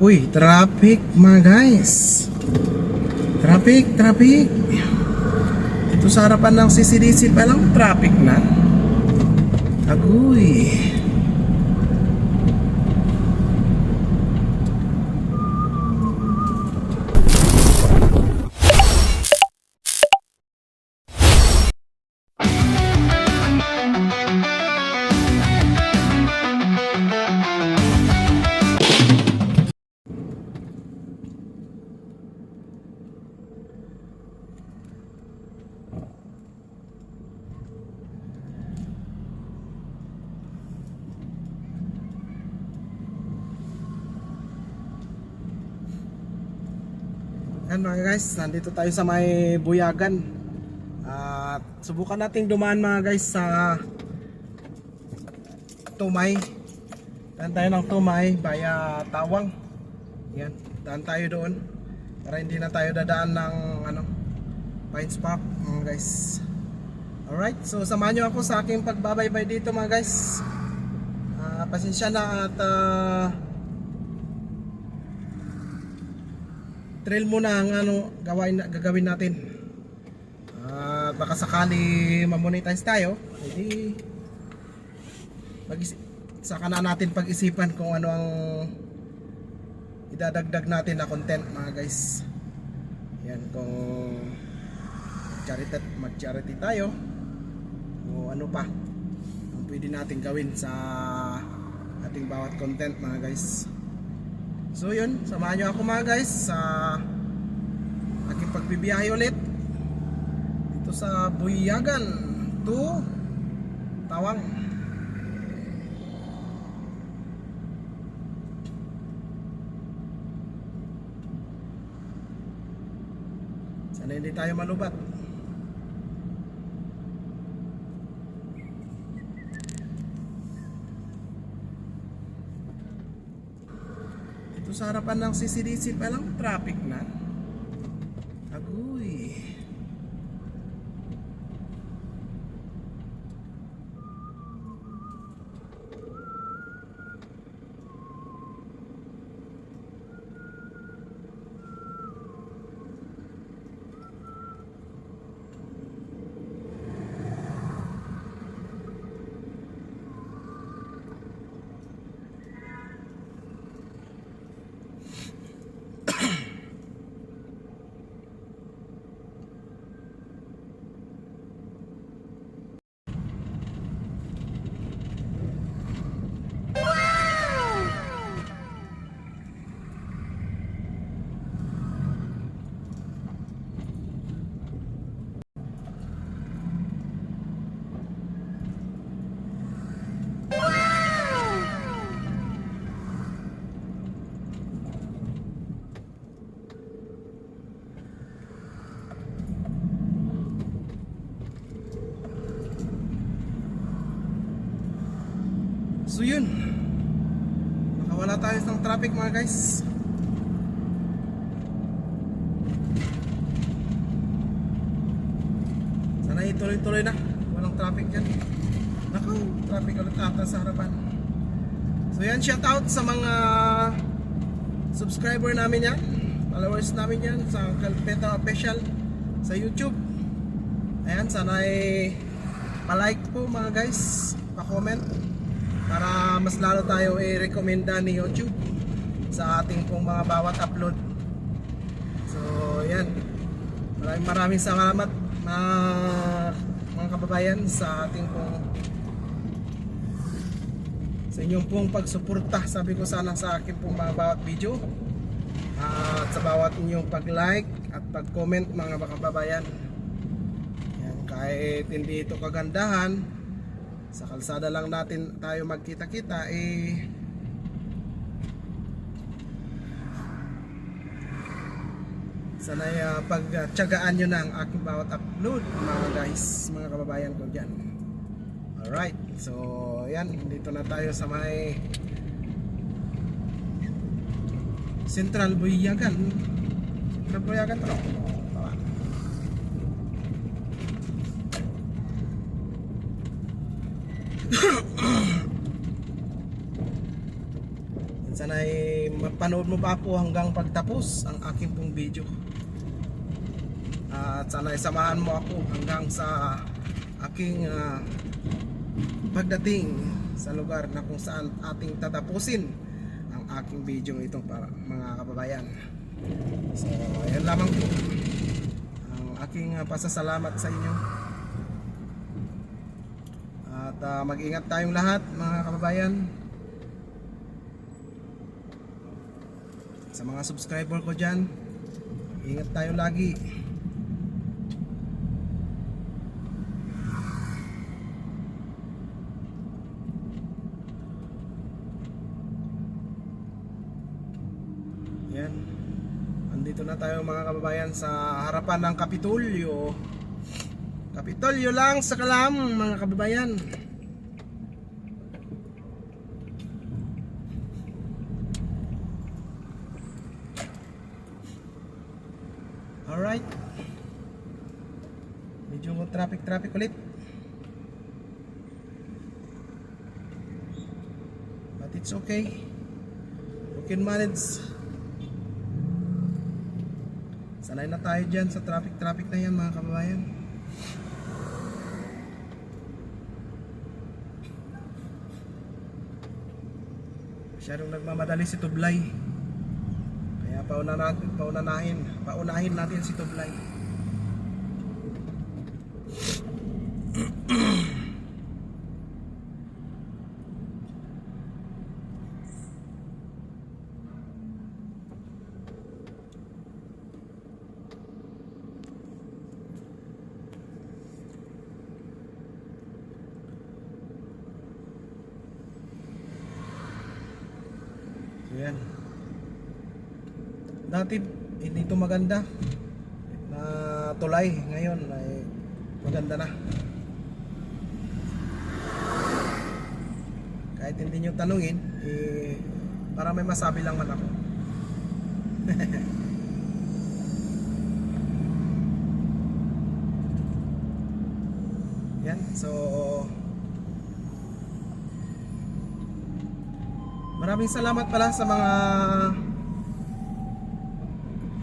Uy, traffic mga guys. Traffic. Ito sa harapan ng CCDC pa lang, traffic na. Agoy. Yan mga guys, nandito tayo sa may Buyagan. At subukan nating dumaan mga guys sa Tumay. Daan tayo ng Tumay via Tawang. Yan, daan tayo doon para hindi na tayo dadaan ng Pines Park mga guys. Alright, so samahan nyo ako sa aking pagbabaybay dito mga guys. Pasensya na at trail muna ang gagawin natin. Baka sakali mamonetize tayo, hindi saka na natin pag-isipan kung ano ang idadagdag natin na content mga guys. Yan, kung mag-charity tayo o ano pa ang pwede natin gawin sa ating bawat content mga guys. So yun, samahan nyo ako mga guys sa aking pagbibiyahe ulit dito sa Buyagan to Tawang. Sana hindi tayo malubat. Sa harapan ng CCDC pa lang, traffic na. Agoy. So yun, nakawala tayo ng traffic mga guys. Sana ituloy-tuloy na, walang traffic dyan. Naku, traffic ulit ata sa harapan. So yan, shout out sa mga subscriber namin yan, followers namin yan sa Calpeta Official sa YouTube. Ayan, sana ay pa-like po mga guys, pa-comment para mas lalo tayo i-recommenda ni YouTube sa ating pong mga bawat upload. So yan, maraming salamat mga kababayan sa ating pong sa inyong pong pagsuporta, sabi ko sana, sa akin pong mga bawat video at sa bawat inyong pag-like at pag-comment mga kababayan. Yan, kahit hindi ito kagandahan, sa kalsada lang natin tayo magkita-kita, sanay pagtiyagaan nyo na ang aking bawat upload mga guys, mga kababayan ko dyan. Alright, so yan, dito na tayo sa may Central Buyagan. Central Buyagan to. Sanay panood mo pa po hanggang pagtapos ang aking pong video. At sana isamahan mo ako hanggang sa aking pagdating sa lugar na kung saan ating tatapusin ang aking video ito para mga kababayan. So ayan lamang po ang aking pasasalamat sa inyo. At mag-ingat tayong lahat mga kababayan. Sa mga subscriber ko dyan, ingat tayo lagi. Yan. Andito na tayo mga kababayan sa harapan ng Kapitolyo. Kapitolyo lang sa Kalam mga kababayan. Alright. Medyo traffic ulit. But it's okay. We can manage. Sanay na tayo dyan sa traffic na yan mga kababayan. Masyadong nagmamadali si Tublay. Kaya paunahin natin si Tublay. So yan. Dati hindi ito maganda na tulay, ngayon ay maganda na. Kahit hindi nyo tanungin para may masabi lang man ako. Yan, so maraming salamat pala sa mga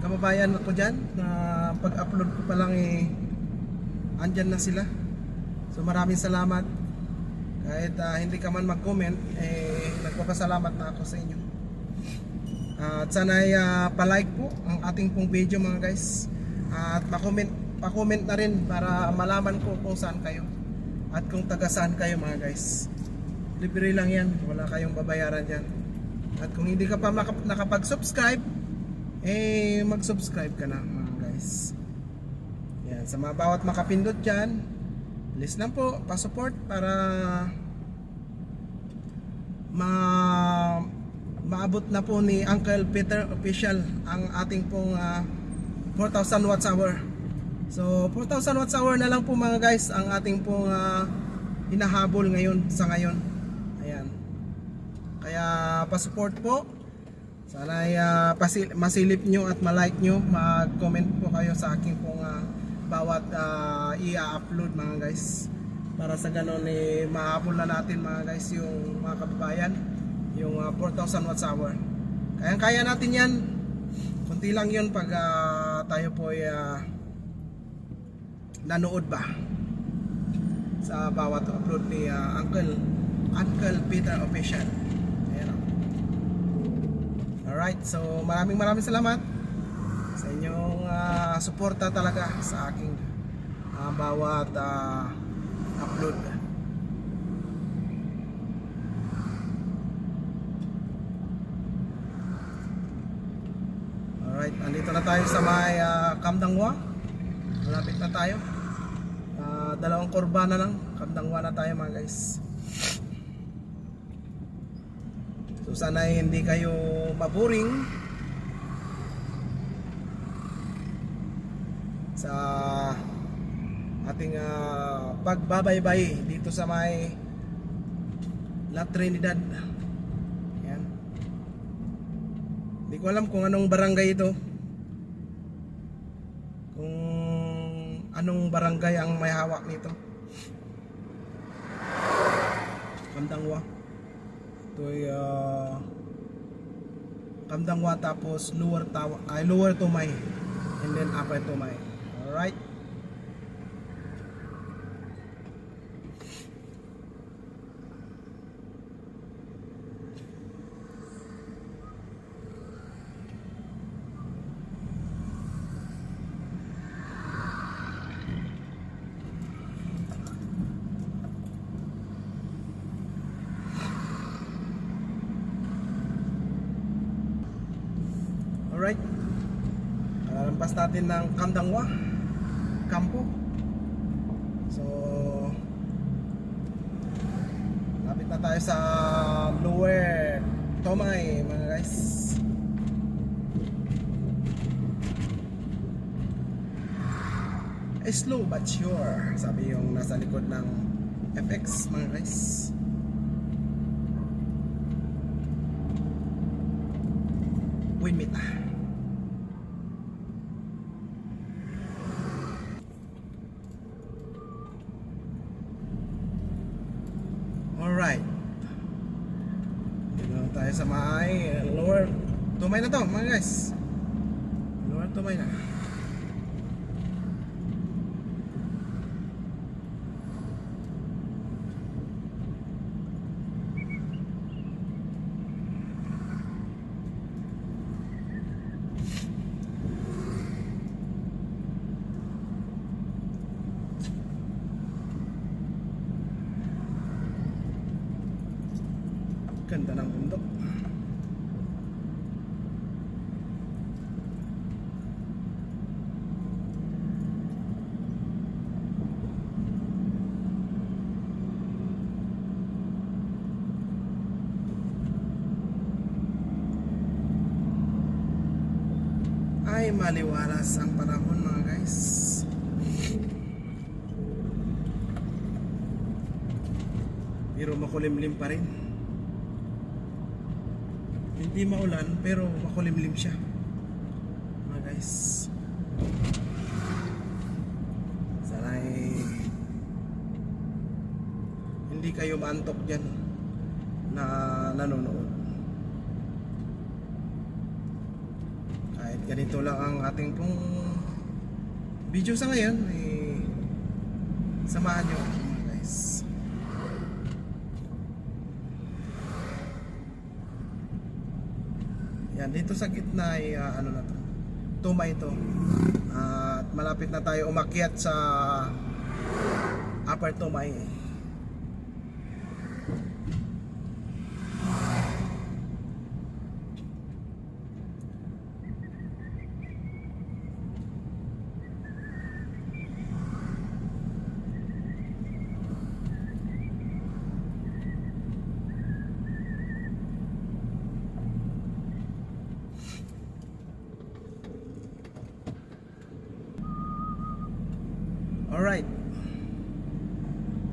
kababayan ko dyan na pag-upload ko pa lang andyan na sila. So maraming salamat. Kahit hindi ka man mag-comment, nagpapasalamat na ako sa inyo. At sana ay pa-like po ang ating pong video mga guys. At pa-comment na rin para malaman ko kung saan kayo at kung taga saan kayo mga guys. Libre lang yan, wala kayong babayaran dyan. At kung hindi ka pa nakapag-subscribe, mag-subscribe ka na mga guys. Yan, sa mga bawat makapindot dyan, please lang po, pa-support para maabot na po ni Uncle Peter Official ang ating pong 4,000 watts hour. So 4,000 watts hour na lang po mga guys ang ating pong hinahabol ngayon sa ngayon. Ayan. Kaya pa-support po. Sana ay masilip nyo at malike nyo, mag-comment po kayo sa aking pong bawat i-upload mga guys. Para sa ganon mahabol na natin mga guys yung mga kababayan, yung 4,000 watts hour. Kaya natin yan. Kunti lang yun pag tayo po ay nanood ba sa bawat upload ni Uncle Peter Official. Ayan. Alright, so maraming salamat sa inyong suporta talaga sa aking bawat upload. Alright, andito na tayo sa may Kamdangwa. Malapit na tayo. Dalawang kurba na lang, Kamdangwa na tayo mga guys. So sana hindi kayo maboring sa ating pagbabaybay dito sa may La Trinidad. Yan. Hindi ko alam kung anong barangay ito, kung anong barangay ang may hawak nito. Kamdangwa. Ito ay Kamdangwa, tapos Lower Tumay, and then Upper Tumay. Alright. Alright, lampas natin ng Kamdangwa Kampo. So lapit na tayo sa Lower Tumay, mga guys. Slow but sure, sabi yung nasa likod ng FX, mga guys. Windmill. Alright, dito na tayo sa may Lower Tumay na to, mga guys. Lower Tumay na. Ganda ng bundok. Ay, maliwalas ang panahon, mga guys. Pero makulimlim pa rin. Hindi maulan pero makulimlim siya, mga guys. Sana'y hindi kayo maantok dyan na nanonood. Kahit ganito lang ang ating pong video sa ngayon, samahan nyo, mga guys. Yan, dito sa gitna ay ano na to, Tumay to. At malapit na tayo umakyat sa Upper Tumay. Alright,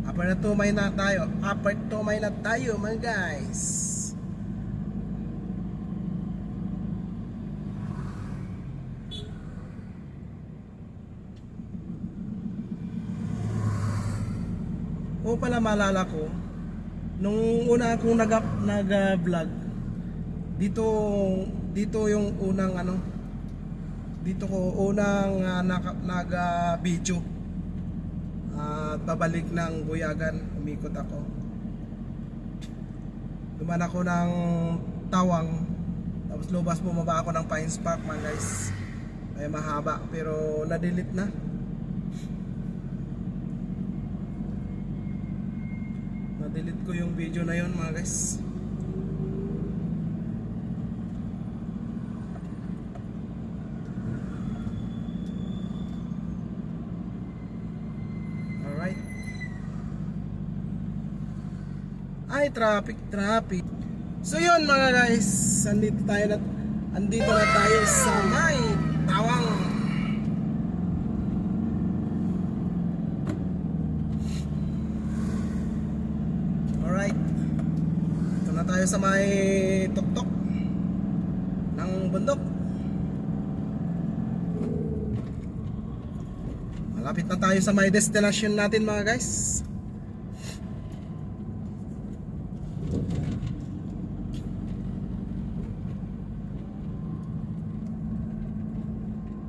Upper Tumay na tayo. Upper Tumay na tayo, mga guys. O pala, maalala ko nung una akong nag-vlog dito yung unang dito ko unang nag-video. Babalik ng Buyagan, umikot ako. Duman ako ng Tawang, tapos lubas bumaba ako ng Pines Park, mga guys. Ay mahaba pero na-delete na. Na-delete ko yung video na yon, mga guys. Ay, traffic. So yun, mga guys, andito na tayo sa may Tawang. Alright, ito na tayo sa may tuktok ng bundok. Malapit na tayo sa may destination natin, mga guys.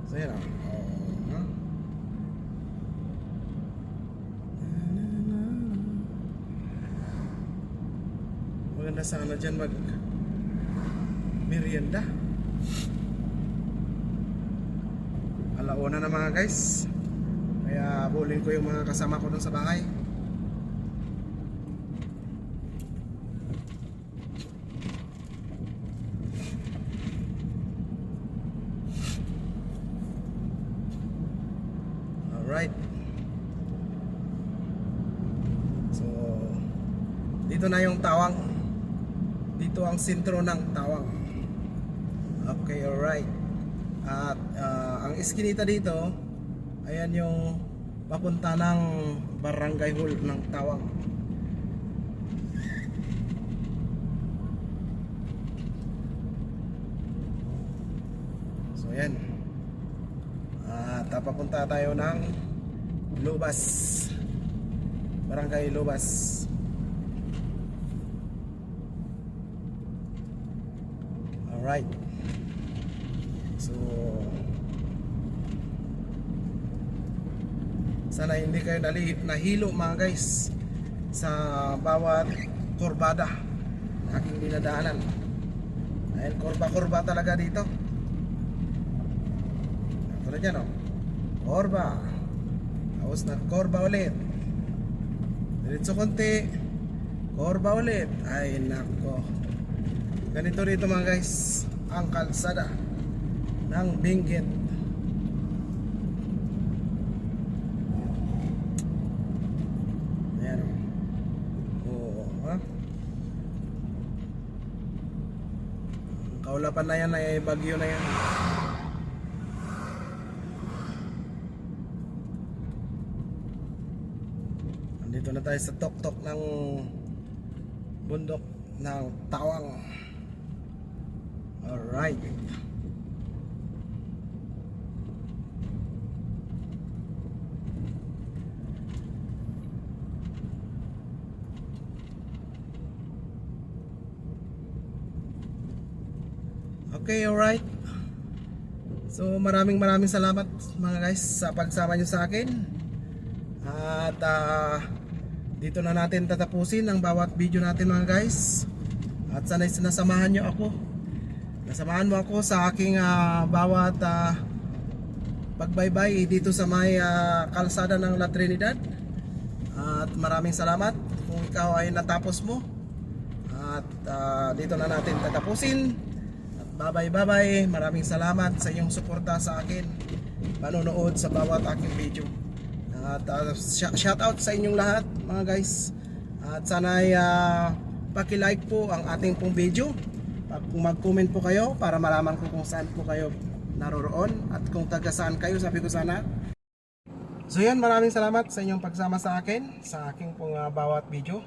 So yan o. Maganda sana dyan mag merienda. Alauna na mga guys. Kaya bulin ko yung mga kasama ko dun sa bahay. Alright. So dito na yung Tawang. Dito ang sentro ng Tawang. Okay, alright. At ang iskinita dito, ayan yung papunta ng Barangay Hall ng Tawang. So ayan. At papunta tayo ng Lubas, Barangay Lubas. Alright. So sana hindi kayo nahilo mga guys sa bawat kurbada na aking dinadaanan. Dahil kurba-kurba talaga dito. Tulad yan o, kurba, tapos na kurba ulit, diretso konti, kurba ulit. Ay nako, ganito rito mga guys ang kalsada ng Benguet. Ayan o. Oo, ha? Kaulapan na yan ay bagyo na yan. Dito na tayo sa tuktok ng bundok ng Tawang. Alright. Okay, alright. So maraming salamat mga guys sa pagsama nyo sa akin. At dito na natin tatapusin ang bawat video natin mga guys. At sana'y sinasamahan nyo ako. Nasamahan mo ako sa aking bawat pagbaybay dito sa may kalsada ng La Trinidad. At maraming salamat kung ikaw ay natapos mo. At dito na natin tatapusin. At bye. Maraming salamat sa iyong suporta sa akin, panonood sa bawat aking video. At shout out sa inyong lahat mga guys. At sana ay paki-like po ang ating pong video. Mag-comment po kayo para malaman ko kung saan po kayo naroroon at kung taga saan kayo, sabi ko sana. So yan, maraming salamat sa inyong pagsama sa akin sa aking pong bawat video,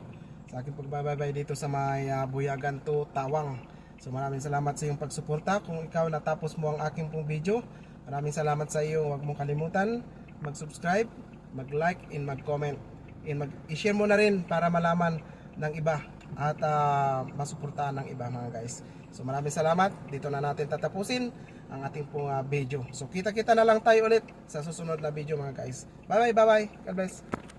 sa aking pagbabaybay dito sa may Buyagan to Tawang. So maraming salamat sa iyong pagsuporta. Kung ikaw natapos mo ang aking pong video, maraming salamat sa iyo. Huwag mong kalimutan mag-subscribe, mag-like, and mag-comment, and i-share mo na rin para malaman ng iba at masuportahan ng iba mga guys. So maraming salamat. Dito na natin tatapusin ang ating pong video. So kita-kita na lang tayo ulit sa susunod na video mga guys. Bye. God bless.